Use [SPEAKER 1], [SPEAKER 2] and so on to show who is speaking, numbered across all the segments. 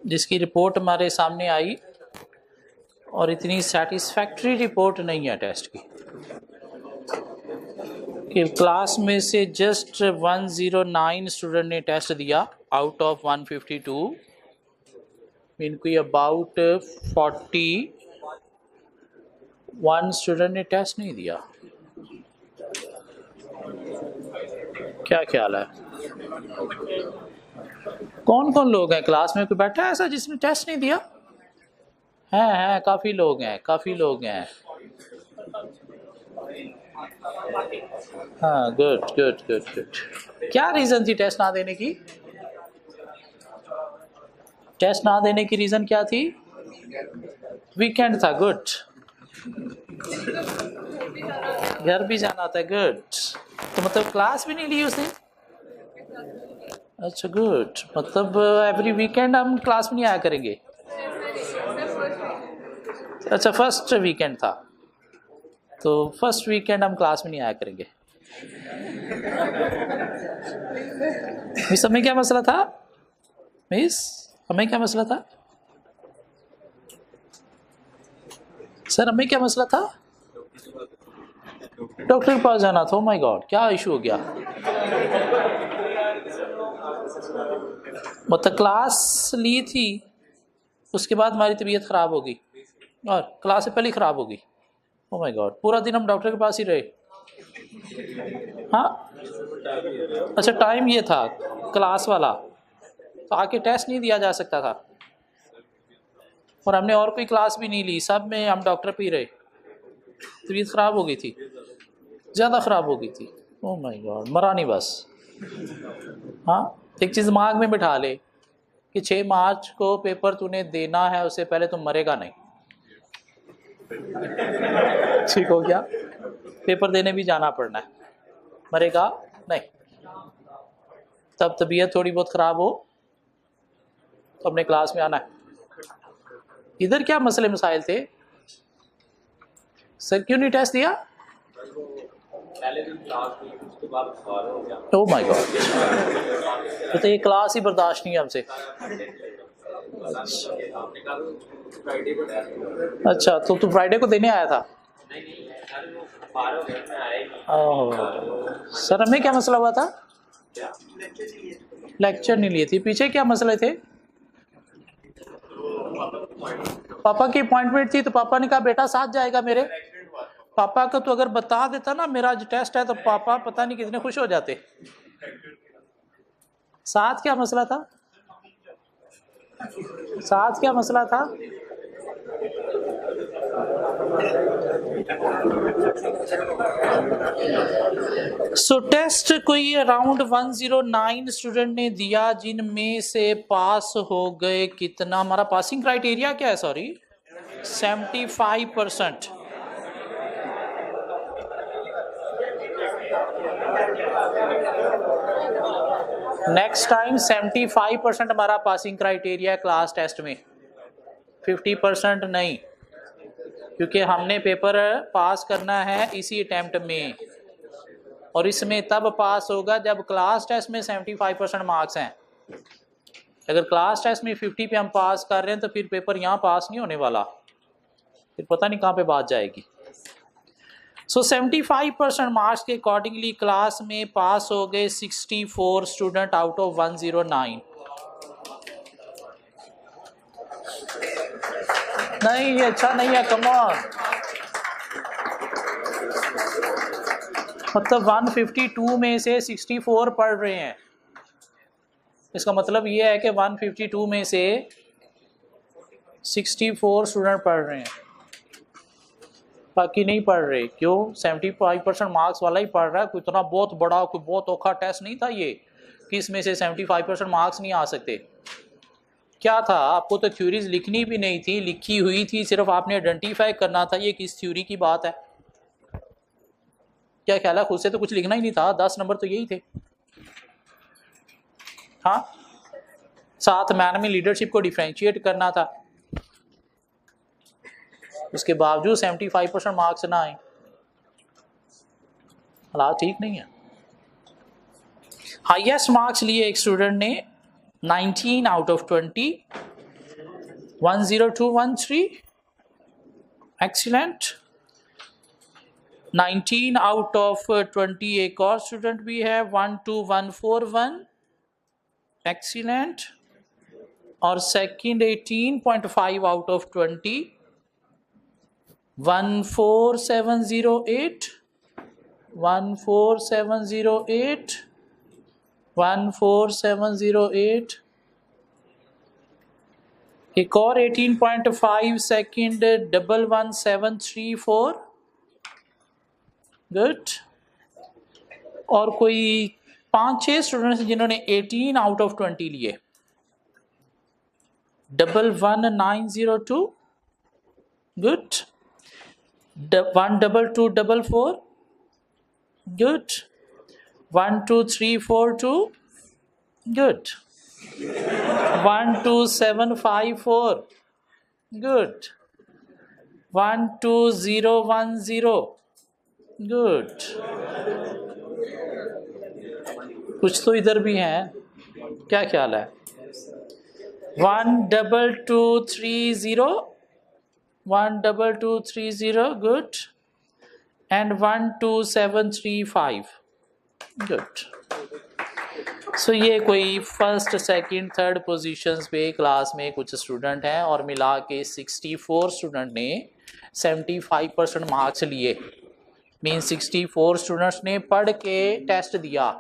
[SPEAKER 1] जिसकी रिपोर्ट हमारे सामने आई और इतनी सेटिस्फैक्ट्री रिपोर्ट नहीं है टेस्ट की कि क्लास में से जस्ट 109 स्टूडेंट ने टेस्ट दिया आउट ऑफ 152, इनकी अबाउट 41 स्टूडेंट ने टेस्ट नहीं दिया। क्या ख्याल है, कौन कौन लोग हैं क्लास में? कोई बैठा है ऐसा जिसने टेस्ट नहीं दिया? है काफ़ी लोग हैं, काफ़ी लोग हैं। हाँ, गुड गुड गुड गुड। क्या रीज़न थी टेस्ट ना देने की? टेस्ट ना देने की रीज़न क्या थी? वीकेंड था, गुड। घर भी जाना था, गुड। तो मतलब क्लास भी नहीं ली उसने? अच्छा, गुड। मतलब एवरी वीकेंड हम क्लास में नहीं आया करेंगे? अच्छा, फर्स्ट वीकेंड था तो फर्स्ट वीकेंड हम क्लास में नहीं आया करेंगे। मिस, हमें क्या मसला था? मिस, हमें क्या मसला था? सर, हमें क्या मसला था? डॉक्टर के पास जाना था। ओह माय गॉड, क्या इशू हो गया? मतलब क्लास ली थी, उसके बाद हमारी तबीयत ख़राब हो गई और क्लास से पहले ही ख़राब हो गई। ओह माय गॉड, पूरा दिन हम डॉक्टर के पास ही रहे। हाँ, अच्छा, टाइम ये था क्लास वाला, तो आके टेस्ट नहीं दिया जा सकता था और हमने और कोई क्लास भी नहीं ली, सब में हम डॉक्टर पे ही रहे। तबीयत ख़राब हो गई थी, ज़्यादा ख़राब हो गई थी। ओह माय गॉड, मरा नहीं बस। हाँ, एक चीज़ दिमाग में बिठा ले कि 6 मार्च को पेपर तूने देना है, उससे पहले तुम मरेगा नहीं। ठीक हो गया? पेपर देने भी जाना पड़ना है, मरेगा नहीं। तब तबीयत थोड़ी बहुत ख़राब हो तो अपने क्लास में आना है। इधर क्या मसले मसाइल थे? सर क्यों नहीं टेस्ट दिया? ओह माय गॉड, तो ये क्लास ही बर्दाश्त नहीं है हमसे। अच्छा, तो तू फ्राइडे को देने आया था? ओह सर, हमें क्या मसला हुआ था? लेक्चर नहीं लिए थे। पीछे क्या मसले थे? पापा की अपॉइंटमेंट थी तो पापा ने कहा बेटा साथ जाएगा मेरे। पापा को तो अगर बता देता ना मेरा आज टेस्ट है तो पापा पता नहीं कितने खुश हो जाते। साथ क्या मसला था? साथ क्या मसला था? सो टेस्ट कोई अराउंड 109 स्टूडेंट ने दिया, जिनमें से पास हो गए कितना? हमारा पासिंग क्राइटेरिया क्या है? सॉरी, 75%। नेक्स्ट टाइम 75% हमारा पासिंग क्राइटेरिया है क्लास टेस्ट में, 50% नहीं, क्योंकि हमने पेपर पास करना है इसी अटेम्प्ट में और इसमें तब पास होगा जब क्लास टेस्ट में 75% मार्क्स हैं। अगर क्लास टेस्ट में 50 पे हम पास कर रहे हैं तो फिर पेपर यहाँ पास नहीं होने वाला, फिर पता नहीं कहाँ पे बात जाएगी। सो 75% मार्क्स के अकॉर्डिंगली क्लास में पास हो गए 64 स्टूडेंट आउट ऑफ 109। नहीं, ये अच्छा नहीं है, कम ऑन। मतलब 152 में से 64 पढ़ रहे हैं, इसका मतलब ये है कि 152 में से 64 स्टूडेंट पढ़ रहे हैं, बाकी नहीं पढ़ रहे। क्यों? 75% मार्क्स वाला ही पढ़ रहा है। कोई इतना बहुत बड़ा, कोई बहुत औखा टेस्ट नहीं था ये कि इसमें से 75% मार्क्स नहीं आ सकते। क्या था, आपको तो थ्योरीज लिखनी भी नहीं थी, लिखी हुई थी, सिर्फ आपने आइडेंटिफाई करना था ये किस थ्योरी की बात है। क्या ख्याल है? खुद से तो कुछ लिखना ही नहीं था, 10 नंबर तो यही थे। हाँ, साथ मैन में लीडरशिप को डिफ्रेंशिएट करना था, उसके बावजूद 75% मार्क्स ना आए, हालात ठीक नहीं है। हाईएस्ट मार्क्स लिए एक स्टूडेंट ने 19 out of 20 10213, excellent. 19 out of 20 एक और स्टूडेंट भी है, 12141, excellent. और सेकंड 18.5 आउट ऑफ 20, 14708, 14708, 14708. एक और 18.5 सेकंड 11734, गुड. और कोई 5-6 स्टूडेंट्स जिन्होंने 18 आउट ऑफ 20 लिए. 11902, good. 12244, good. 12342, good. 12754, good. 12010, good. कुछ तो इधर भी हैं, क्या ख्याल है? 12230, 12230, good. And 12735, good. सो ये कोई फर्स्ट सेकंड थर्ड पोजीशंस पे क्लास में कुछ स्टूडेंट हैं और मिला के 64 स्टूडेंट ने 75% मार्क्स लिए. मीन 64 स्टूडेंट्स ने पढ़ के टेस्ट दिया,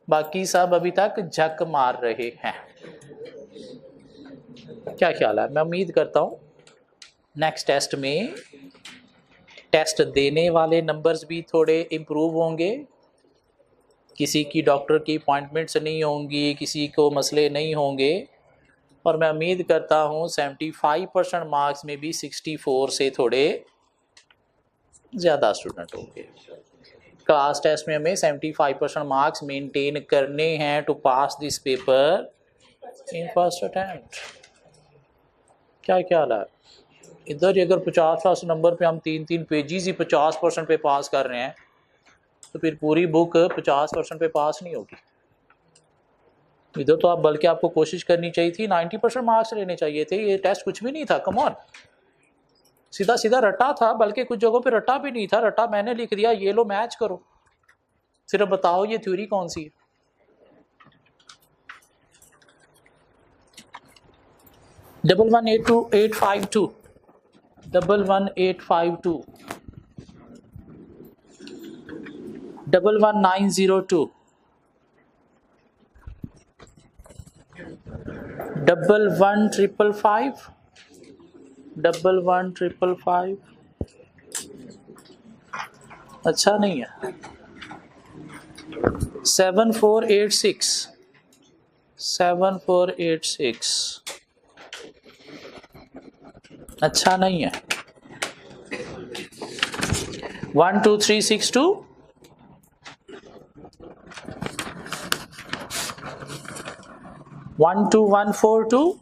[SPEAKER 1] बाकी सब अभी तक झक मार रहे हैं. क्या ख्याल है? मैं उम्मीद करता हूँ नेक्स्ट टेस्ट में टेस्ट देने वाले नंबर्स भी थोड़े इम्प्रूव होंगे. किसी की डॉक्टर की अपॉइंटमेंट्स नहीं होंगी, किसी को मसले नहीं होंगे. और मैं उम्मीद करता हूँ 75% मार्क्स में भी 64 से थोड़े ज़्यादा स्टूडेंट होंगे. क्लास टेस्ट में हमें 75% मार्क्स मेंटेन करने हैं to pass this paper in first attempt. क्या ख्याल है? इधर अगर 50 नंबर पे हम 3 पेजेस ही 50% पे पास कर रहे हैं तो फिर पूरी बुक 50% पे पास नहीं होगी. इधर तो आप बल्कि आपको कोशिश करनी चाहिए थी 90% मार्क्स लेने चाहिए थे. ये टेस्ट कुछ भी नहीं था, कम ऑन. सीधा सीधा रट्टा था, बल्कि कुछ जगहों पे रट्टा भी नहीं था. रट्टा मैंने लिख दिया, ये लो मैच करो. सिर्फ बताओ ये थ्योरी कौन सी है? डबल 11852, 11852, 11902, 11555, 11555. अच्छा नहीं है. 7486, 7486 अच्छा नहीं है. 12362, 12142,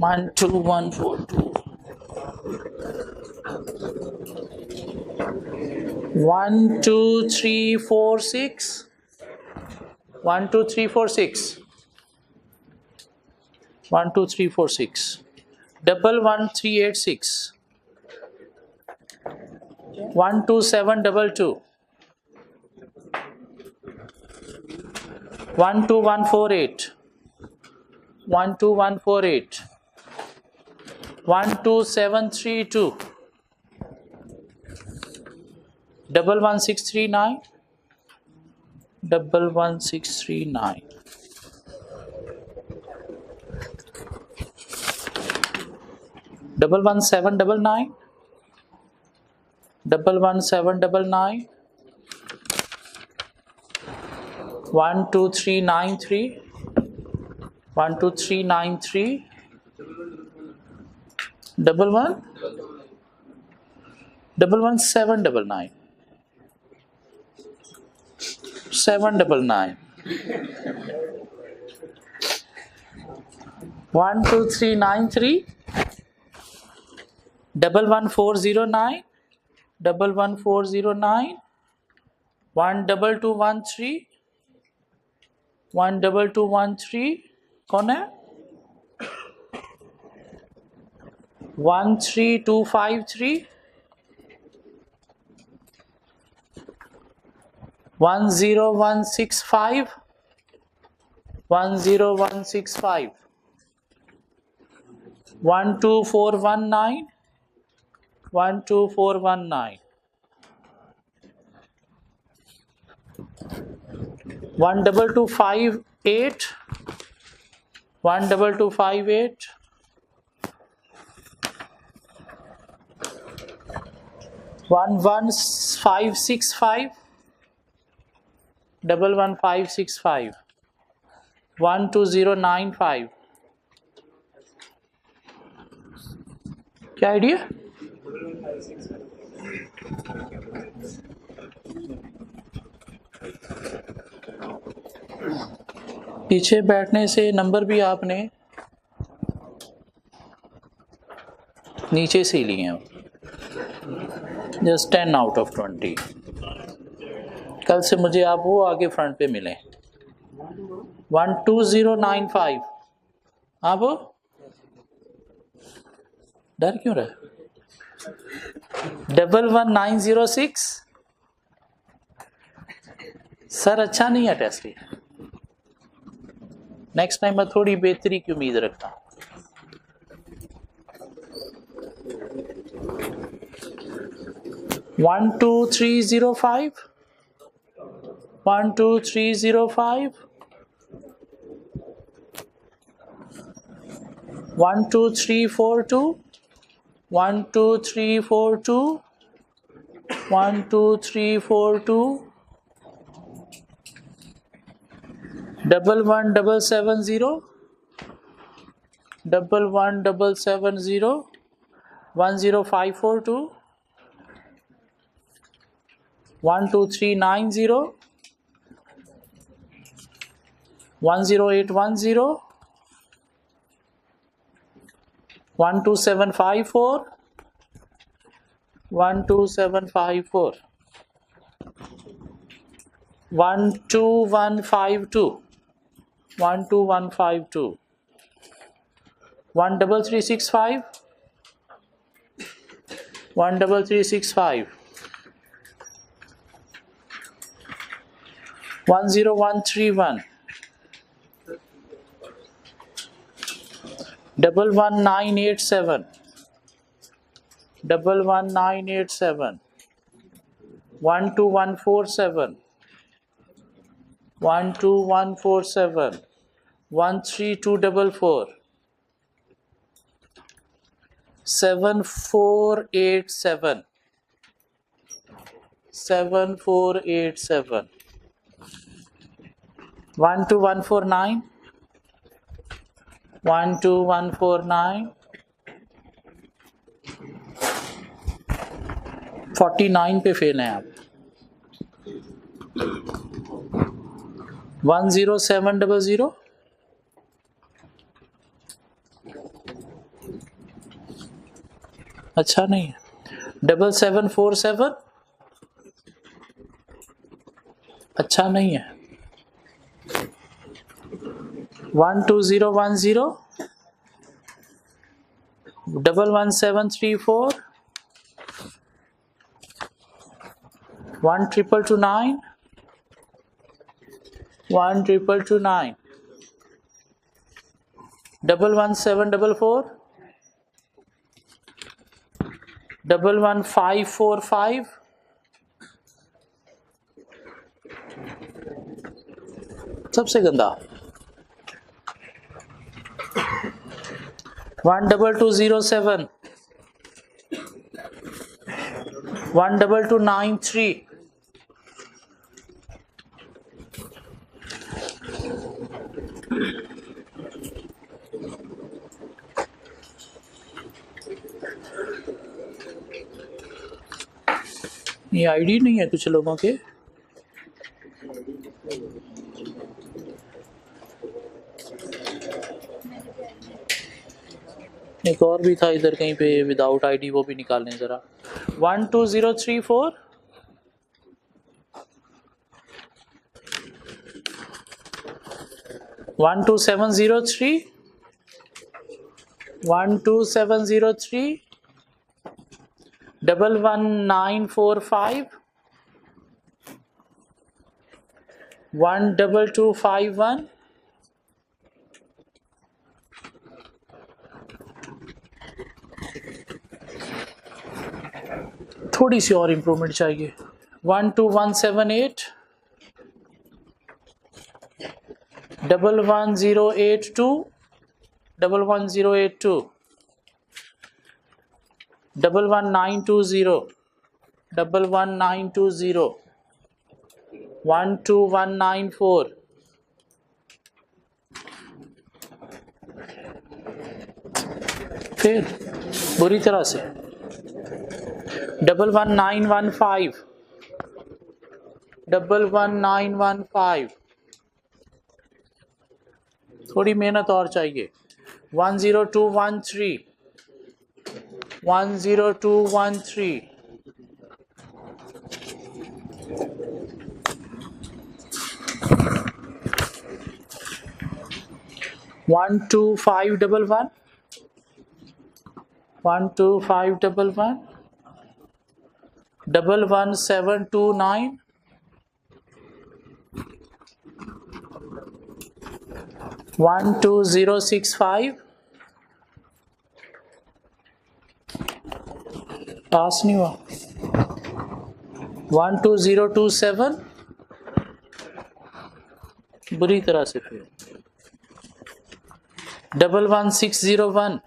[SPEAKER 1] 12142, 12346, 12346, 12346, 11386, 12722, 12148, 12148, 12732, 11639, 11639, 11799, 11799, 12393, 12393, 11799, 799, 12393, 11409, 11409, 12213, 12213. कौन है? 13253, 10165, 10165, 12419, 12419, 12258, 12258, 11565, 11565, 12095. क्या आइडिया? पीछे बैठने से नंबर भी आपने नीचे से ही लिए हैं, जस्ट 10 आउट ऑफ 20। कल से मुझे आप वो आगे फ्रंट पे मिले। 12095, आप डर क्यों रहे? 11906, सर अच्छा नहीं है टेस्ट ये, नेक्स्ट टाइम मैं थोड़ी बेहतरी की उम्मीद रखता हूँ। 12305, 12305, 12342, 12342, 12342, 11770, 11770, 10542, 12390, 10810, 12754, 12754, 12152, 12152, 13365, 13365, 10131, 11987, 11987, 12147, 12147, 13244, 7487, 7487, 12149, 12149, 49 पे फेल हैं आप। 10700, अच्छा नहीं है। 7747, अच्छा नहीं है। 12010, 11734, 12229, 12229, 11744, 11545, सबसे गंदा 12207, 12293, ये आईडी नहीं है कुछ लोगों के। एक और भी था इधर कहीं पे विदाउट आईडी, वो भी निकाल लें जरा। 12034, 12703, 12703 11945 12251 थोड़ी सी और इम्प्रूवमेंट चाहिए 12178 11082 11082 11920 11920 12194 फिर बुरी तरह से 11915 11915 थोड़ी मेहनत और चाहिए 10213 10213 12511 12511 11729 12065 पास नहीं हुआ 12027 बुरी तरह से फिर 11601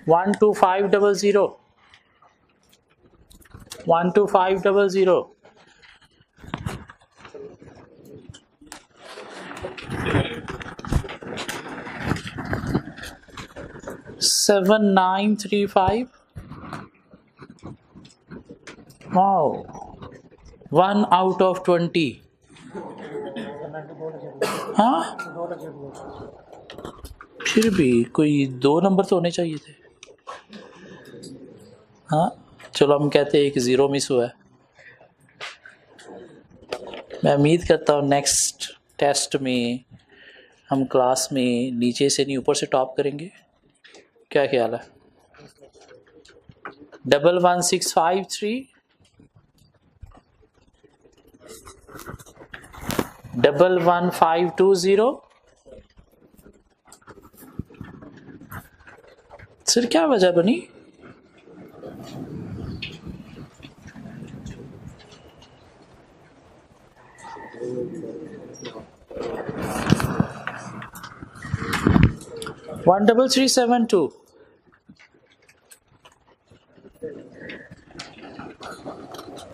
[SPEAKER 1] 12500 12500 7935 wow 1 out of 20 हाँ फिर भी कोई 2 नंबर तो होने चाहिए थे हाँ चलो हम कहते हैं एक 0 मिस हुआ है मैं उम्मीद करता हूँ नेक्स्ट टेस्ट में हम क्लास में नीचे से नहीं ऊपर से टॉप करेंगे क्या ख्याल है 11653 11520 सर क्या वजह बनी वन 13372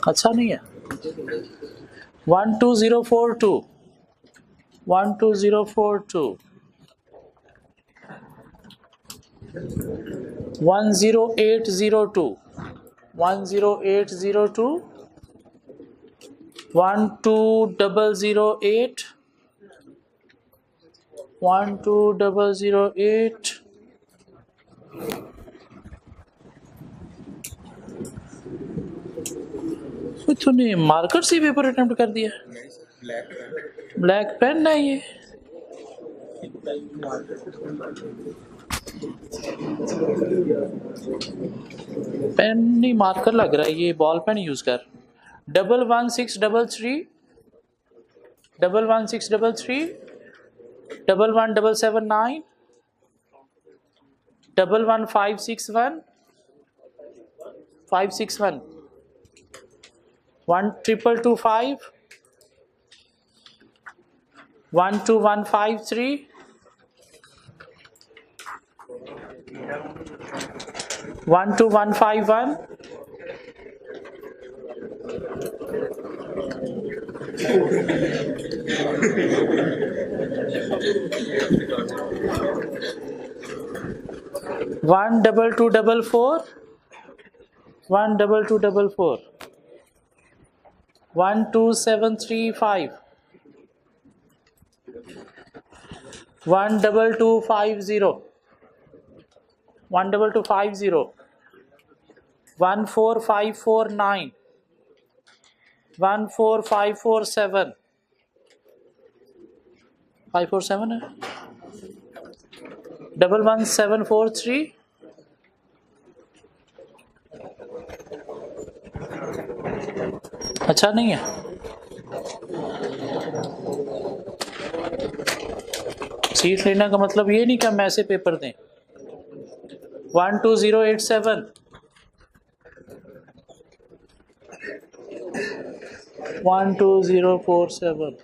[SPEAKER 1] अच्छा नहीं है 12042 12042 10802 10802 12008 12008 तूने मार्कर से पेपर अटेम्प्ट कर दिया ब्लैक पेन है ये पेन नहीं मार्कर लग रहा है ये बॉल पेन यूज कर 11633 11633 11779 11561 561 12225 12153 12151 12244 12244 12735 12250 12250 14549 14547 547 है 11743 अच्छा नहीं है। सीट लेने का मतलब ये नहीं कि हम ऐसे पेपर दें। 12087 12047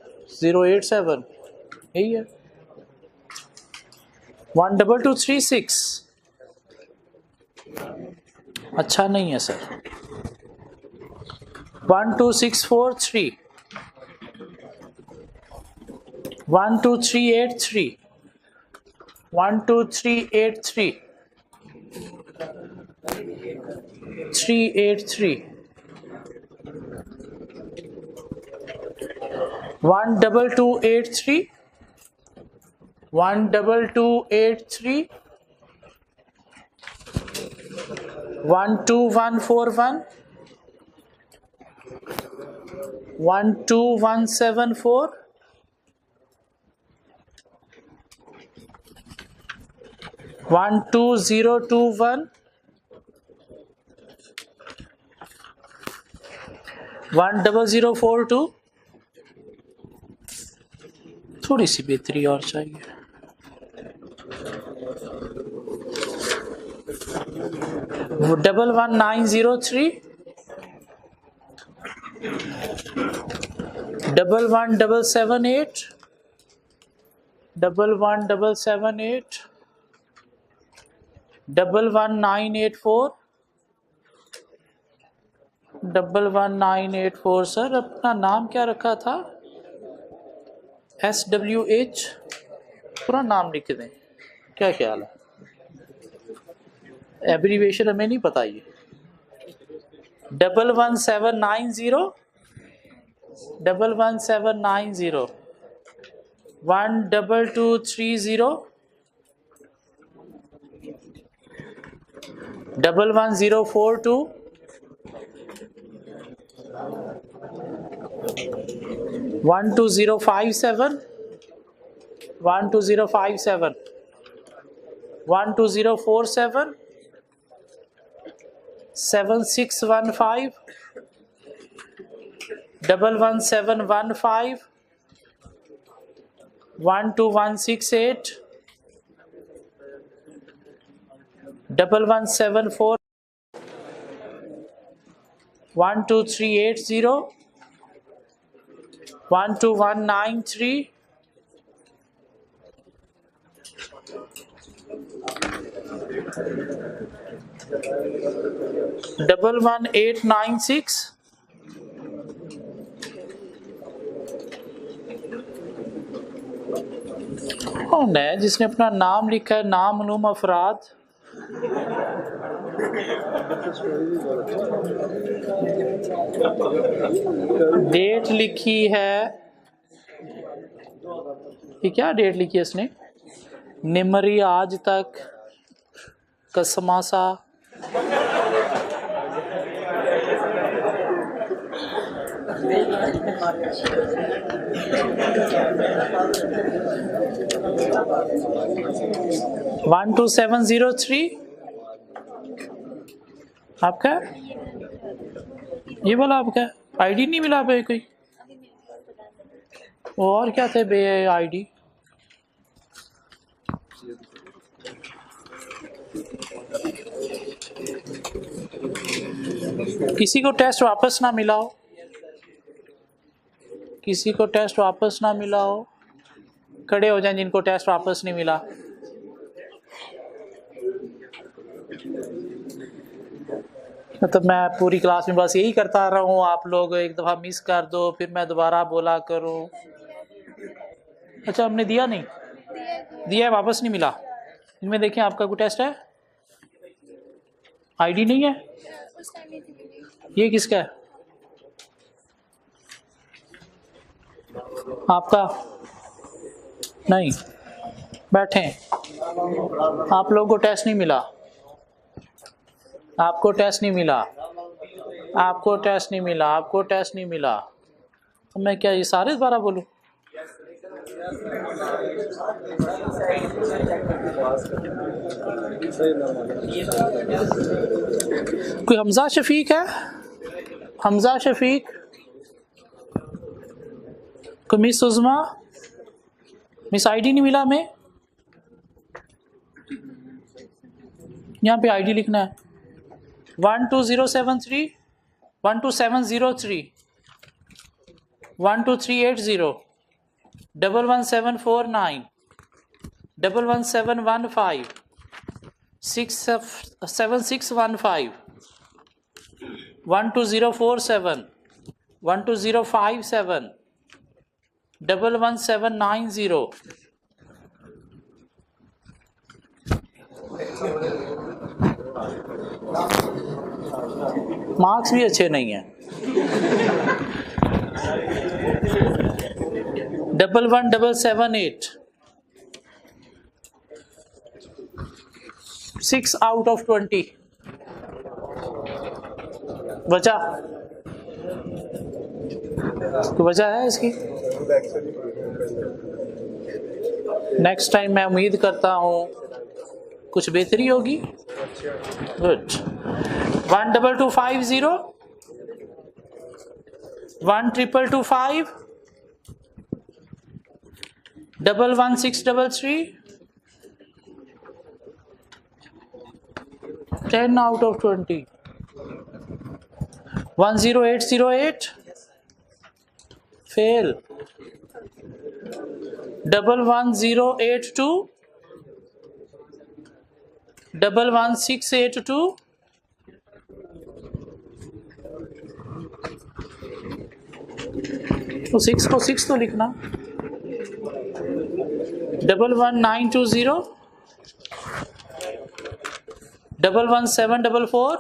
[SPEAKER 1] 087 यही है। 12236 अच्छा नहीं है सर। 12643 12383 12383 383 12283 12283 12141 12174 12021 10042 थोड़ी सी बेहतरी और चाहिए। 11903 11778 11778 11984 11984 सर अपना नाम क्या रखा था? SWH पूरा नाम लिख दें, क्या ख्याल है? एब्रीवेशन हमें नहीं पता ये। 11790 11790 12230 11042 12057 12057 12047 7615 11715 12168 1174 12380 12193 11896 कौन है जिसने अपना नाम लिखा है? नामनुम अफराद डेट लिखी है, ये क्या डेट लिखी है इसने? निमरी आज तक कसमासा वन 2703 आपका ये वाला आपका आईडी नहीं मिला पे कोई और क्या थे बे आईडी? किसी को टेस्ट वापस ना मिला हो, किसी को टेस्ट वापस ना मिला हो, खड़े हो जाएं जिनको टेस्ट वापस नहीं मिला। मतलब मैं पूरी क्लास में बस यही करता रहा हूँ, आप लोग एक दफ़ा मिस कर दो फिर मैं दोबारा बोला करूँ। अच्छा हमने दिया नहीं, दिया है वापस नहीं मिला। इनमें देखें आपका कोई टेस्ट है? आईडी नहीं है? ये किसका है? आपका नहीं, बैठे आप लोगों को टेस्ट नहीं मिला, आपको टेस्ट नहीं मिला, आपको टेस्ट नहीं मिला, आपको टेस्ट नहीं मिला। तो मैं क्या ये सारे दोबारा बोलूं? कोई हमजा शफीक है? हमजा शफीक? कोई मिस उज़मा? मिस आईडी नहीं मिला हमें। यहाँ पे आईडी लिखना है 12073 12703 12380 11749 11715 7615 12047 12057 11790। मार्क्स भी अच्छे नहीं हैं। 11778 6 out of 20 वजह है इसकी। नेक्स्ट टाइम मैं उम्मीद करता हूँ कुछ बेहतरी होगी। गुड। 12250 12225 11633 10 out of 20 10808 fail 11082 11682 तो 6 को 6 तो लिखना। 11920 11744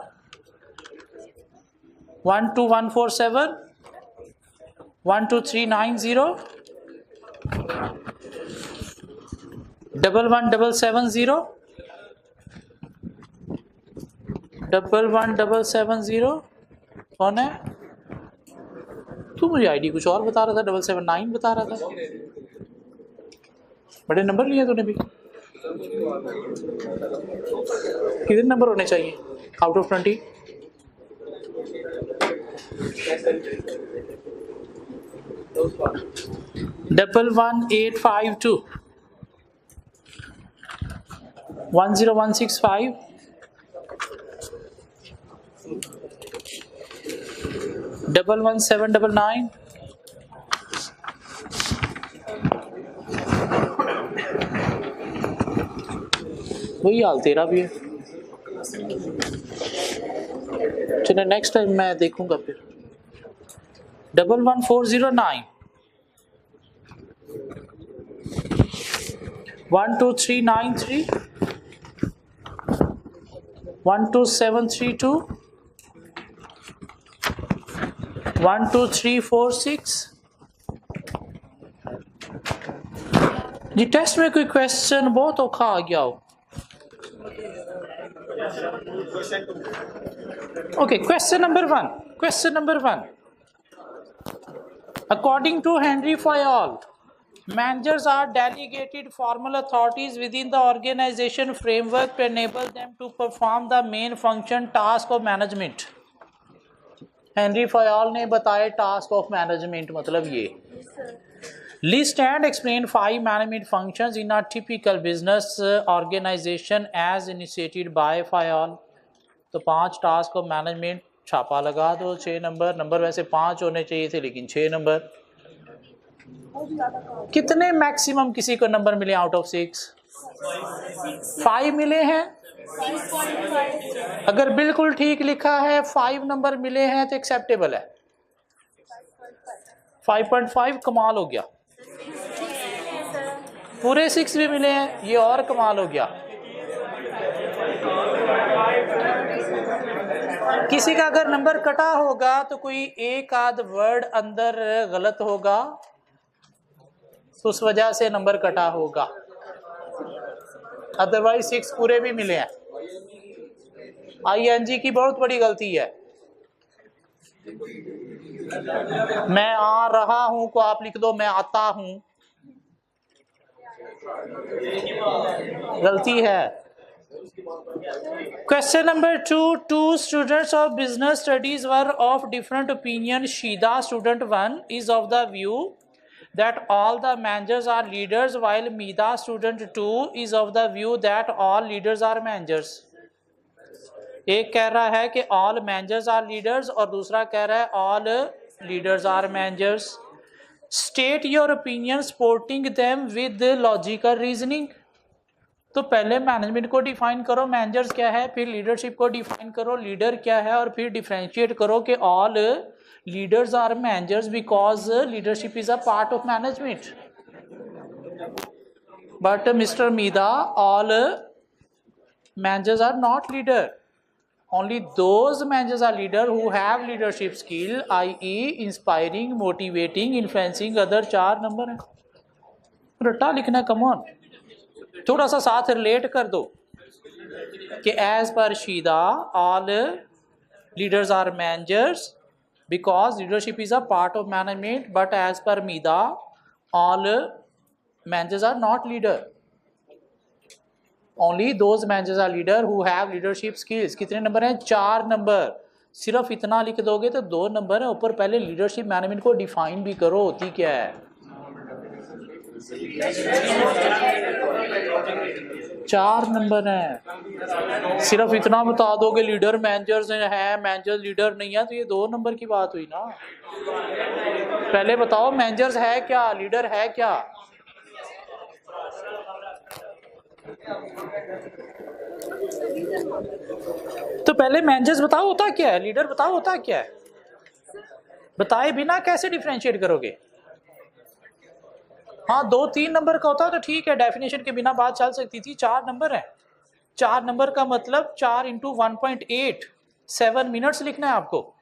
[SPEAKER 1] 12147 12390 11770 11770। कौन है तू? मुझे आईडी कुछ और बता रहा था, 779 बता रहा था। बड़े नंबर लिए तूने भी। कितने नंबर होने चाहिए आउट ऑफ 20? 11852 10165 11799 वही हाल तेरा भी है। चलो नेक्स्ट टाइम मैं देखूंगा फिर। 11409 12393 12732 12346। जी टेस्ट में कोई क्वेश्चन बहुत औखा आ गया हो? Okay, question number one. According to Henry Fayol, managers are delegated formal authorities within the organization framework to enable them to perform the main function task of management. Henry Fayol ने बताया task of management मतलब ये। List and explain 5 management functions in a typical business organization as initiated by Fayol। तो 5 task of management छापा लगा दो। 6 number वैसे 5 होने चाहिए थे लेकिन 6 नंबर। कितने मैक्सिमम किसी को नंबर मिले आउट ऑफ 6? 5 मिले हैं। अगर बिल्कुल ठीक लिखा है 5 नंबर मिले हैं तो एक्सेप्टेबल है। 5.5 कमाल हो गया। पूरे 6 भी मिले हैं, ये और कमाल हो गया। किसी का अगर नंबर कटा होगा तो कोई एक आध वर्ड अंदर गलत होगा, तो उस वजह से नंबर कटा होगा। अदरवाइज 6 पूरे भी मिले हैं। ING की बहुत बड़ी गलती है। मैं आ रहा हूं को आप लिख दो मैं आता हूं, गलती है। Question number 2. Two students of business studies were of different opinion. Shida, student 1, is of the view that all the managers are leaders, while Mida, student 2, is of the view that all leaders are managers. एक कह रहा है कि all managers are leaders और दूसरा कह रहा है all leaders are managers. State your opinion supporting them with logical reasoning. तो पहले मैनेजमेंट को डिफाइन करो, मैनेजर्स क्या है, फिर लीडरशिप को डिफाइन करो, लीडर क्या है, और फिर डिफरेंशिएट करो कि all leaders are managers because leadership is a part of management. But mister मीदा, all managers are not leader. Only those managers are leader who have leadership skill, i.e. inspiring, motivating, influencing other. 4 number है, रट्टा लिखना. Come on, थोड़ा सा साथ relate कर दो कि एज पर शीदा all leaders are managers because leadership is a part of management, but as per मीदा all managers are not leader. Only those managers are leader who have leadership skills. कितने number हैं? 4 number. सिर्फ इतना लिख दोगे तो 2 number है. ऊपर पहले लीडरशिप मैनेजमेंट को डिफाइन भी करो, होती क्या है. 4 नंबर है. सिर्फ इतना बता दोगे लीडर मैनेजर्स हैं, मैनेजर लीडर नहीं है, तो ये 2 नंबर की बात हुई ना. पहले बताओ मैनेजर्स है क्या, लीडर है क्या. तो पहले मैनेजर्स बताओ होता क्या है, लीडर बताओ होता क्या है. बताए बिना कैसे डिफरेंशिएट करोगे. हाँ 2-3 नंबर का होता तो ठीक है, डेफिनेशन के बिना बात चल सकती थी. 4 नंबर है. 4 नंबर का मतलब 4 इंटू 1.8, 7 मिनट्स लिखना है आपको.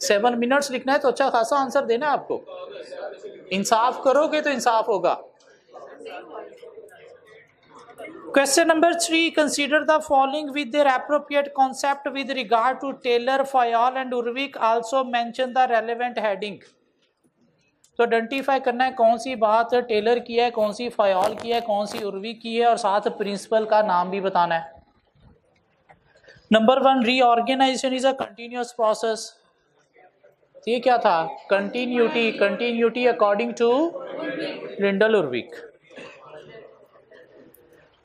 [SPEAKER 1] 7 मिनट्स लिखना है तो अच्छा खासा आंसर देना है आपको. इंसाफ करोगे तो इंसाफ होगा. Question number 3. Consider the following with their appropriate concept with regard to Taylor, Fayol and Urvik. Also mention the relevant heading. तो आइडेंटिफाई करना है कौन सी बात टेलर की है, कौन सी फयाल की है, कौन सी उर्वी की है, और साथ प्रिंसिपल का नाम भी बताना है. Number 1, reorganisation is a continuous process. ये क्या था? Continuity. Continuity according to Lyndall Urwick.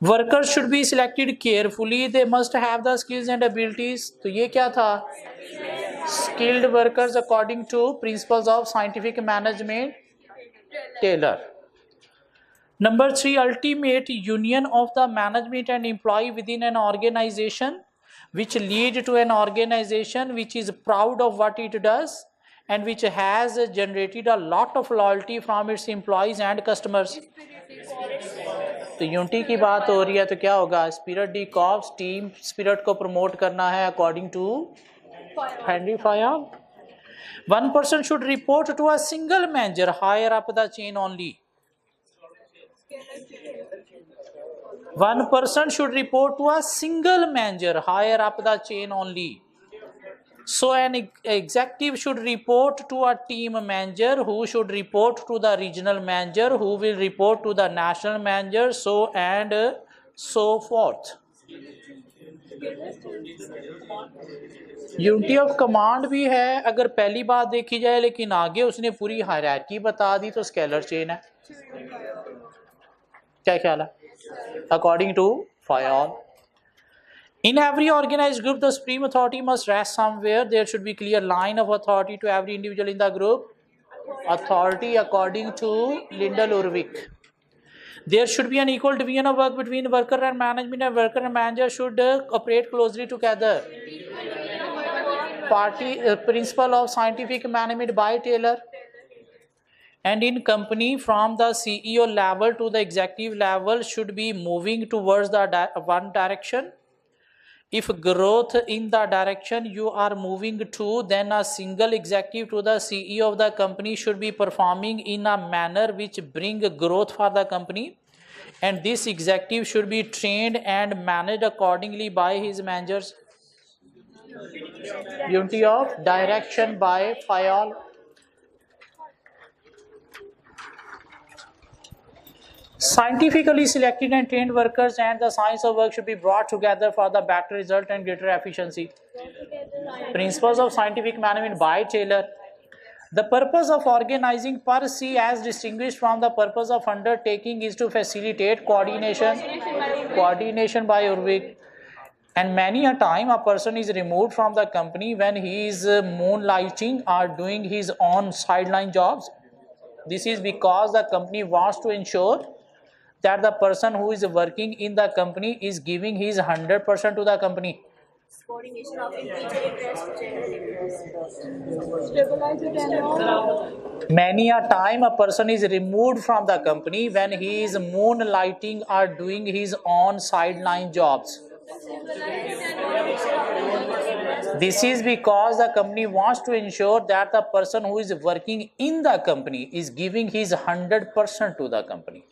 [SPEAKER 1] Workers should be selected carefully, they must have the skills and abilities. तो ये क्या था? Skilled workers according to principles of scientific management, Taylor. Number 3, ultimate union of the management and employ within an organisation which lead to an organisation which is proud of what it does and which has generated a lot of loyalty from its employees and customers. तो unity की बात हो रही है तो क्या होगा? Spirit de corps, team spirit को प्रमोट करना है according to Henri Fayol. 1 person should report to a single manager higher up the chain only. 1 person should report to a single manager higher up the chain only. So an executive should report to a team manager who should report to the regional manager who will report to the national manager, so and so forth. Unity of command भी है अगर पहली बात देखी जाए, लेकिन आगे उसने पूरी हायरार्की बता दी तो स्केलर चेन है. क्या ख्याल है? According to Fayol. In every organized group, the supreme authority must rest somewhere. There should be clear line of authority to every individual in the group. Authority according to Lyndall Urwick. There should be an equal division of work between worker and management, and worker and manager should operate closely together. Principle of scientific management by Taylor. And in company, from the CEO level to the executive level should be moving towards the one direction. If growth in the direction you are moving to, then a single executive to the CEO of the company should be performing in a manner which bring growth for the company, and this executive should be trained and managed accordingly by his managers. Unity of direction by Fayol. Scientifically selected and trained workers and the science of work should be brought together for the better result and greater efficiency. Principles of scientific management by Taylor. The purpose of organizing per se as distinguished from the purpose of undertaking is to facilitate coordination by Urvik. And many a time a person is removed from the company when he is moonlighting or doing his own sideline jobs. This is because the company wants to ensure that the person who is working in the company is giving his 100% to the company.
[SPEAKER 2] Coordination of individual interest, general interest. Stabilize the tenure.
[SPEAKER 1] Many a time a person is removed from the company when he is moonlighting or doing his own sideline jobs. This is because the company wants to ensure that the person who is working in the company is giving his 100% to the company.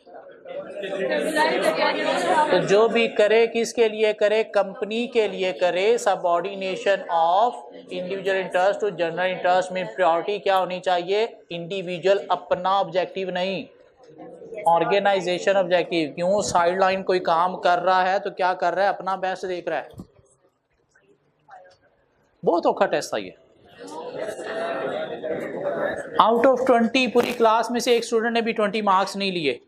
[SPEAKER 1] तो जो भी करे किसके लिए करे, company के लिए करे. Subordination of individual interest to general interest में प्रायोरिटी क्या होनी चाहिए, इंडिविजुअल अपना ऑब्जेक्टिव नहीं, ऑर्गेनाइजेशन ऑब्जेक्टिव. क्यों, साइडलाइन कोई काम कर रहा है तो क्या कर रहा है, अपना बेस्ट देख रहा है. बहुत औखा टेस्ट था ये. आउट ऑफ 20 पूरी क्लास में से एक स्टूडेंट ने भी 20 मार्क्स नहीं लिए.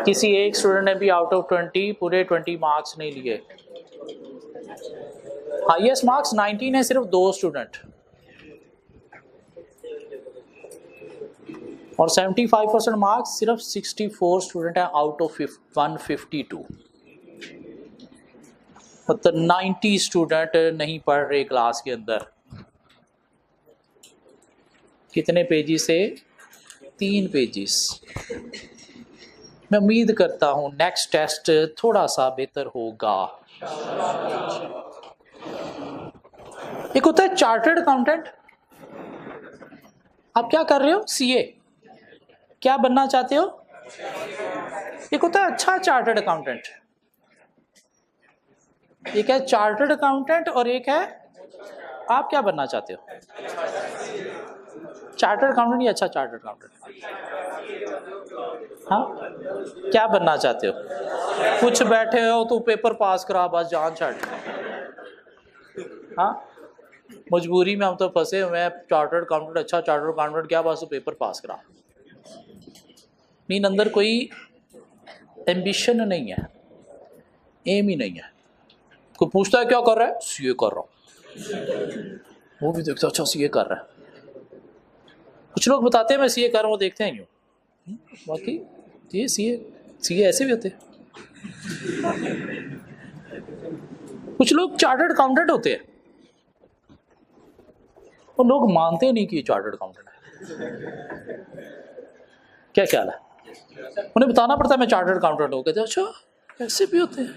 [SPEAKER 1] किसी एक स्टूडेंट ने भी आउट ऑफ 20 पूरे 20 मार्क्स नहीं लिए. हाईएस्ट मार्क्स 19 है सिर्फ 2 स्टूडेंट, और 75% मार्क्स सिर्फ 64 स्टूडेंट है आउट ऑफ 152. मतलब 90 स्टूडेंट नहीं पढ़ रहे क्लास के अंदर. कितने पेजेस से, 3 पेजेस. मैं उम्मीद करता हूँ नेक्स्ट टेस्ट थोड़ा सा बेहतर होगा. एक होता है चार्टर्ड अकाउंटेंट. आप क्या कर रहे हो, सीए, क्या बनना चाहते हो. एक होता है अच्छा चार्टर्ड अकाउंटेंट. एक है चार्टर्ड अकाउंटेंट और एक है आप क्या बनना चाहते हो. चार्टर्ड अकाउंटेंट या अच्छा चार्टर्ड अकाउंटेंट, हाँ क्या बनना चाहते हो. कुछ बैठे हो तो पेपर पास करा बस जान छाड़. हाँ मजबूरी में हम तो फंसे हुए हैं. चार्टर्ड अकाउंटेंट, अच्छा चार्टर्ड अकाउंटेंट क्या, बस पेपर पास करा. मीन अंदर कोई एम्बिशन नहीं है, एम ही नहीं है. कोई पूछता है क्या कर रहा है, सीए कर रहा हूँ. वो भी देखता अच्छा सीए कर रहा है. कुछ लोग बताते हैं मैं सीए कर रहा हूँ, देखते हैं क्यों, बाकी ये सीए ऐसे भी होते हैं. कुछ लोग चार्टर्ड अकाउंटेंट होते हैं और लोग मानते नहीं कि ये चार्टर्ड अकाउंटेंट है. क्या ख्याल है, उन्हें बताना पड़ता है मैं चार्टर्ड अकाउंटेंट हूँ. कहते अच्छा ऐसे भी होते हैं.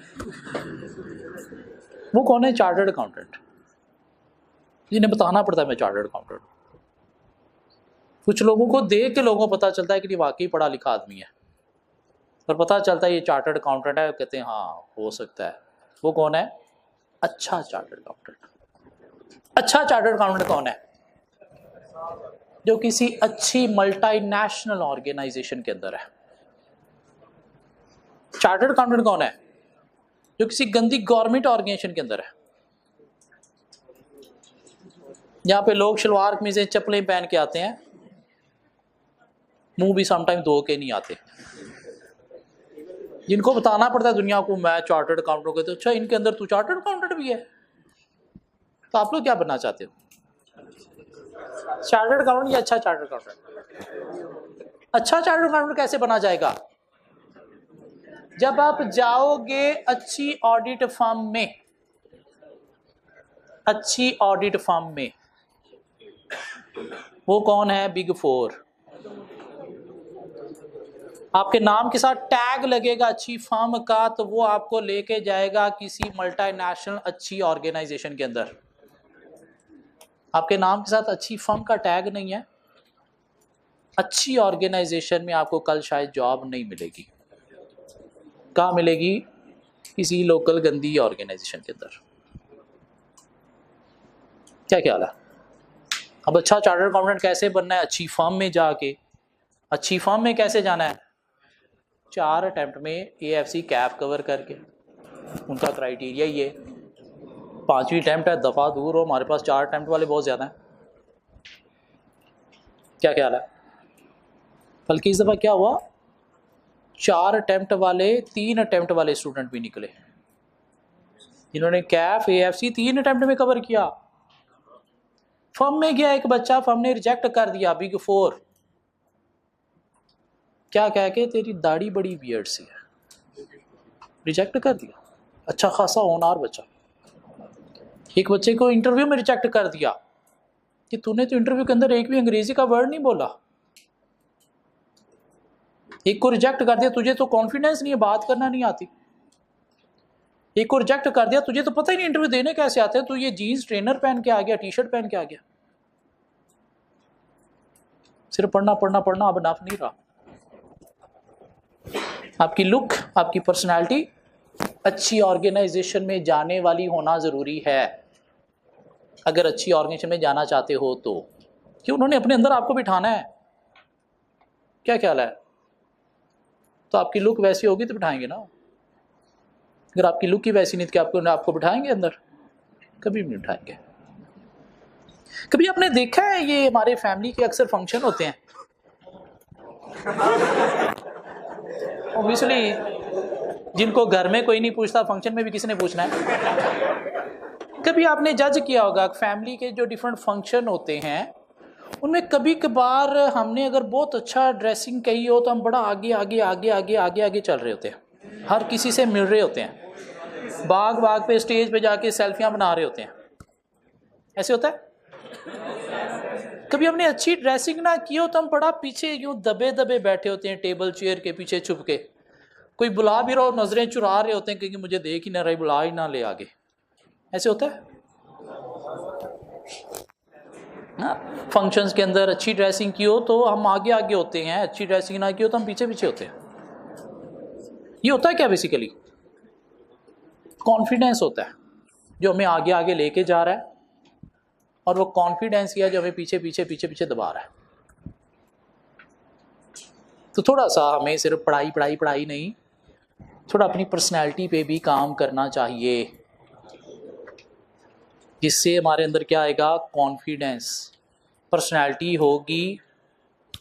[SPEAKER 1] वो कौन है, चार्टर्ड अकाउंटेंट, जिन्हें बताना पड़ता है मैं चार्टर्ड अकाउंटेंट. कुछ लोगों को देख के लोगों को पता चलता है कि ये वाकई पढ़ा लिखा आदमी है, और पता चलता है ये चार्टर्ड अकाउंटेंट है. कहते हैं हाँ हो सकता है. वो कौन है, अच्छा चार्टर्ड अकाउंटेंट. अच्छा चार्टर्ड अकाउंटेंट कौन है, जो किसी अच्छी मल्टीनेशनल ऑर्गेनाइजेशन के अंदर है. चार्टर्ड अकाउंटेंट कौन है, जो किसी गंदी गवर्नमेंट ऑर्गेनाइजेशन के अंदर है, जहां पे लोग शलवार कमीजें चप्पलें पहन के आते हैं, मुंह भी समटाइम धो के नहीं आते. जिनको बताना पड़ता है दुनिया को मैं चार्टर्ड अकाउंटेंट कहते. अच्छा इनके अंदर तू चार्टर्ड अकाउंटेंट भी है, तो आप लोग क्या बनना चाहते हो, चार्टर्ड अकाउंटेंट या अच्छा चार्टर्ड अकाउंटेंट. अच्छा चार्टर्ड अकाउंटेंट कैसे बना जाएगा, जब आप जाओगे अच्छी ऑडिट फर्म में. अच्छी ऑडिट फर्म में वो कौन है, बिग 4. आपके नाम के साथ टैग लगेगा अच्छी फर्म का, तो वो आपको लेके जाएगा किसी मल्टीनेशनल अच्छी ऑर्गेनाइजेशन के अंदर. आपके नाम के साथ अच्छी फर्म का टैग नहीं है, अच्छी ऑर्गेनाइजेशन में आपको कल शायद जॉब नहीं मिलेगी. कहाँ मिलेगी, किसी लोकल गंदी ऑर्गेनाइजेशन के अंदर. क्या ख्याल है, अब अच्छा चार्टर्ड अकाउंटेंट कैसे बनना है? अच्छी फर्म में जाके। अच्छी फर्म में कैसे जाना है? 4 अटेम्प्ट में AFC कैप कवर करके, उनका क्राइटेरिया ये। 5वीं अटेम्प्ट है, दफ़ा दूर हो, हमारे पास 4 अटेम्प्ट वाले बहुत ज़्यादा हैं। क्या ख्याल है? बल्कि इस दफ़ा क्या हुआ, 4 अटेम्प्ट वाले 3 अटेम्प्ट वाले स्टूडेंट भी निकले, जिन्होंने कैफ AFC 3 अटेम्प्ट में कवर किया। फर्म में गया एक बच्चा, फर्म ने रिजेक्ट कर दिया बिग 4, क्या कह के तेरी दाढ़ी बड़ी वियर्ड सी है, रिजेक्ट कर दिया। अच्छा खासा होनहार बच्चा। एक बच्चे को इंटरव्यू में रिजेक्ट कर दिया कि तूने तो इंटरव्यू के अंदर एक भी अंग्रेजी का वर्ड नहीं बोला। एक को रिजेक्ट कर दिया, तुझे तो कॉन्फिडेंस नहीं है, बात करना नहीं आती। एक को रिजेक्ट कर दिया, तुझे तो पता ही नहीं इंटरव्यू देने कैसे आते हैं, तू ये जीन्स ट्रेनर पहन के आ गया, टी-शर्ट पहन के आ गया। सिर्फ पढ़ना पढ़ना पढ़ना अब नफ नहीं रहा। आपकी लुक, आपकी पर्सनालिटी अच्छी ऑर्गेनाइजेशन में जाने वाली होना ज़रूरी है। अगर अच्छी ऑर्गेनाइजेशन में जाना चाहते हो तो, कि उन्होंने अपने अंदर आपको बिठाना है। क्या ख्याल है? तो आपकी लुक वैसी होगी तो बिठाएंगे ना। अगर आपकी लुक ही वैसी नहीं तो क्या आपको बिठाएंगे अंदर? कभी भी नहीं बिठाएंगे। कभी आपने देखा है, ये हमारे फैमिली के अक्सर फंक्शन होते हैं, ऑब्वियसली जिनको घर में कोई नहीं पूछता, फंक्शन में भी किसी ने पूछना है। कभी आपने जज किया होगा फैमिली के जो डिफरेंट फंक्शन होते हैं, उनमें कभी कभार हमने अगर बहुत अच्छा ड्रेसिंग कही हो तो हम बड़ा आगे आगे आगे आगे आगे आगे चल रहे होते हैं, हर किसी से मिल रहे होते हैं, बाग बाग पे स्टेज पे जाके सेल्फियां बना रहे होते हैं। ऐसे होता है? कभी हमने अच्छी ड्रेसिंग ना की हो तो हम बड़ा पीछे यूं दबे दबे बैठे होते हैं, टेबल चेयर के पीछे छुप के। कोई बुला भी रहा हो, नजरें चुरा रहे होते हैं क्योंकि मुझे देख ही ना रही, बुला ही ना ले आगे। ऐसे होता है ना? फंक्शंस के अंदर अच्छी ड्रेसिंग की हो तो हम आगे आगे होते हैं, अच्छी ड्रेसिंग ना की हो तो हम पीछे पीछे होते हैं। ये होता है क्या? बेसिकली कॉन्फिडेंस होता है जो हमें आगे आगे लेके जा रहा है, और वो कॉन्फिडेंस ही है जो हमें पीछे पीछे पीछे पीछे दबा रहा है। तो थोड़ा सा हमें सिर्फ पढ़ाई पढ़ाई पढ़ाई नहीं, थोड़ा अपनी पर्सनैलिटी पे भी काम करना चाहिए, जिससे हमारे अंदर क्या आएगा? कॉन्फिडेंस। पर्सनैलिटी होगी,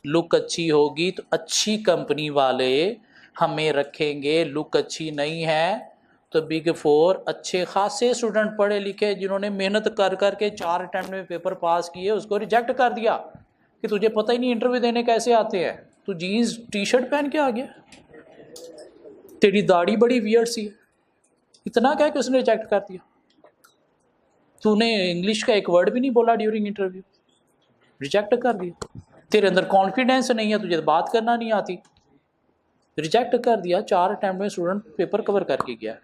[SPEAKER 1] लुक अच्छी होगी तो अच्छी कंपनी वाले हमें रखेंगे। लुक अच्छी नहीं है तो बिग 4 अच्छे खासे स्टूडेंट पढ़े लिखे जिन्होंने मेहनत कर कर के 4 अटेम्प्ट में पेपर पास किए, उसको रिजेक्ट कर दिया कि तुझे पता ही नहीं इंटरव्यू देने कैसे आते हैं, तू जीन्स टी-शर्ट पहन के आ गया, तेरी दाढ़ी बड़ी वियर्ड सी है। इतना क्या कि उसने रिजेक्ट कर दिया। तूने इंग्लिश का एक वर्ड भी नहीं बोला ड्यूरिंग इंटरव्यू, रिजेक्ट कर दिया। तेरे अंदर कॉन्फिडेंस नहीं है, तुझे बात करना नहीं आती, रिजेक्ट कर दिया। 4 अटेम्प्ट में स्टूडेंट पेपर कवर करके गया।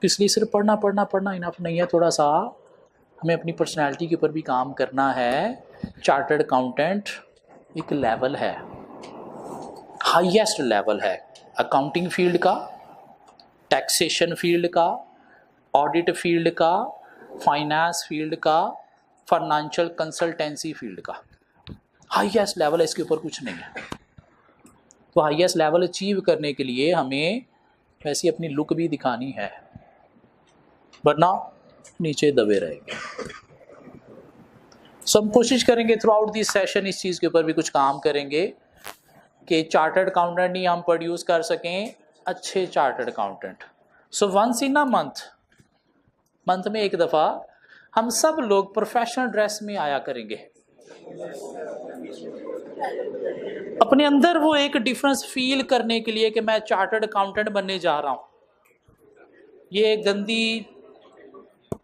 [SPEAKER 1] इसलिए सिर्फ पढ़ना पढ़ना पढ़ना इनफ नहीं है, थोड़ा सा हमें अपनी पर्सनैलिटी के ऊपर भी काम करना है। चार्टर्ड अकाउंटेंट एक लेवल है, हाईएस्ट लेवल है अकाउंटिंग फील्ड का, टैक्सेशन फील्ड का, ऑडिट फील्ड का, फाइनेंस फील्ड का, फाइनेंशियल कंसल्टेंसी फील्ड का। हाईएस्ट लेवल है, इसके ऊपर कुछ नहीं है। तो हाईएस्ट लेवल अचीव करने के लिए हमें वैसी अपनी लुक भी दिखानी है, वरना नीचे दबे रहेंगे। सो हम कोशिश करेंगे थ्रू आउट दिस सेशन इस चीज़ के ऊपर भी कुछ काम करेंगे कि चार्टर्ड अकाउंटेंट ही हम प्रोड्यूस कर सकें, अच्छे chartered accountant. So once in a month में एक दफ़ा हम सब लोग प्रोफेशनल ड्रेस में आया करेंगे। अपने अंदर वो एक डिफरेंस फील करने के लिए कि मैं चार्टर्ड अकाउंटेंट बनने जा रहा हूँ। ये गंदी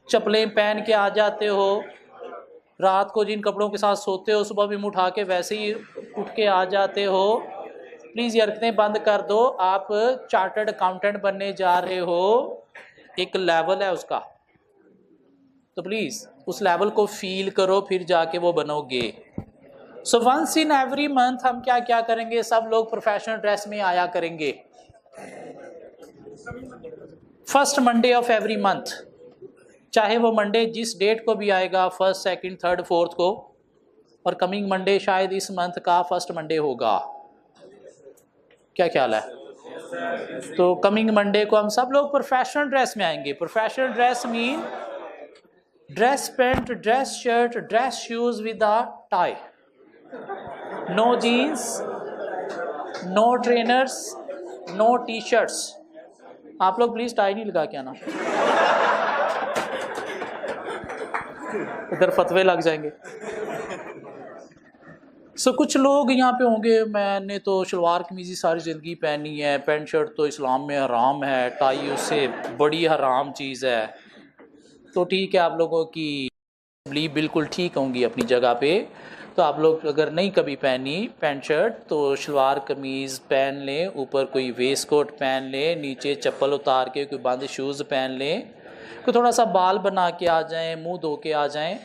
[SPEAKER 1] चप्पलें पहन के आ जाते हो, रात को जिन कपड़ों के साथ सोते हो सुबह भी मुँह उठा के वैसे ही उठ के आ जाते हो, प्लीज़ ये हरकतें बंद कर दो। आप चार्टर्ड अकाउंटेंट बनने जा रहे हो, एक लेवल है उसका, तो प्लीज़ उस लेवल को फील करो, फिर जाके वो बनोगे। So once in every month हम क्या क्या करेंगे, सब लोग प्रोफेशनल ड्रेस में आया करेंगे। First Monday of every month चाहे वो मंडे जिस डेट को भी आएगा, 1st, 2nd, 3rd, 4th को, और कमिंग मंडे शायद इस मंथ का फर्स्ट मंडे होगा। क्या ख्याल है? तो कमिंग मंडे को हम सब लोग प्रोफेशनल ड्रेस में आएंगे। Professional dress mean dress pant, dress shirt, dress shoes with a tie, no jeans, no trainers, no T shirts. आप लोग प्लीज टाई नहीं लगा के आना, इधर फतवे लग जाएंगे। कुछ लोग यहाँ पे होंगे, मैंने तो शलवार कमीज़ी सारी ज़िंदगी पहनी है, पैंट शर्ट तो इस्लाम में हराम है, टाई उससे बड़ी हराम चीज़ है। तो ठीक है, आप लोगों की बिलीव बिल्कुल ठीक होंगी अपनी जगह पे। तो आप लोग अगर नहीं कभी पहनी पैंट शर्ट तो शलवार कमीज़ पहन लें, ऊपर कोई वेस्ट कोट पहन लें, नीचे चप्पल उतार के कोई बंद शूज़ पहन लें, कोई थोड़ा सा बाल बना के आ जाएं, मुंह धो के आ जाएं,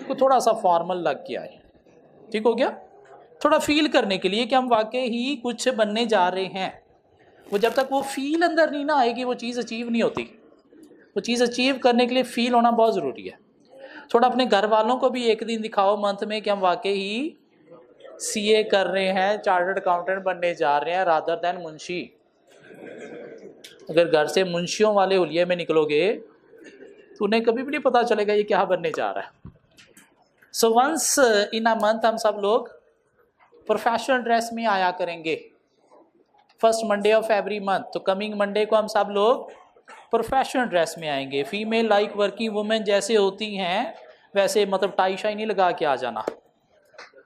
[SPEAKER 1] कोई थोड़ा सा फॉर्मल लग के आए। ठीक हो गया? थोड़ा फील करने के लिए कि हम वाकई ही कुछ बनने जा रहे हैं। वो जब तक वो फील अंदर नहीं ना आएगी वो चीज़ अचीव नहीं होती। वो चीज़ अचीव करने के लिए फील होना बहुत ज़रूरी है। थोड़ा अपने घर वालों को भी एक दिन दिखाओ मंथ में कि हम वाकई ही सीए कर रहे हैं, चार्टर्ड अकाउंटेंट बनने जा रहे हैं, रादर दैन मुंशी। अगर घर से मुंशियों वाले हुलिये में निकलोगे तो उन्हें कभी भी नहीं पता चलेगा ये क्या बनने जा रहा है। सो वंस इन अ मंथ हम सब लोग प्रोफेशनल ड्रेस में आया करेंगे, first Monday of every month. तो कमिंग मंडे को हम सब लोग प्रोफेशनल ड्रेस में आएंगे। फीमेल लाइक वर्किंग वुमेन जैसे होती हैं वैसे, मतलब टाई शाई नहीं लगा के आ जाना।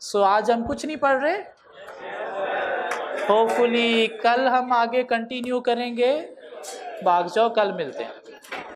[SPEAKER 1] सो आज हम कुछ नहीं पढ़ रहे, होपफुली कल हम आगे कंटिन्यू करेंगे। भाग जाओ, कल मिलते हैं।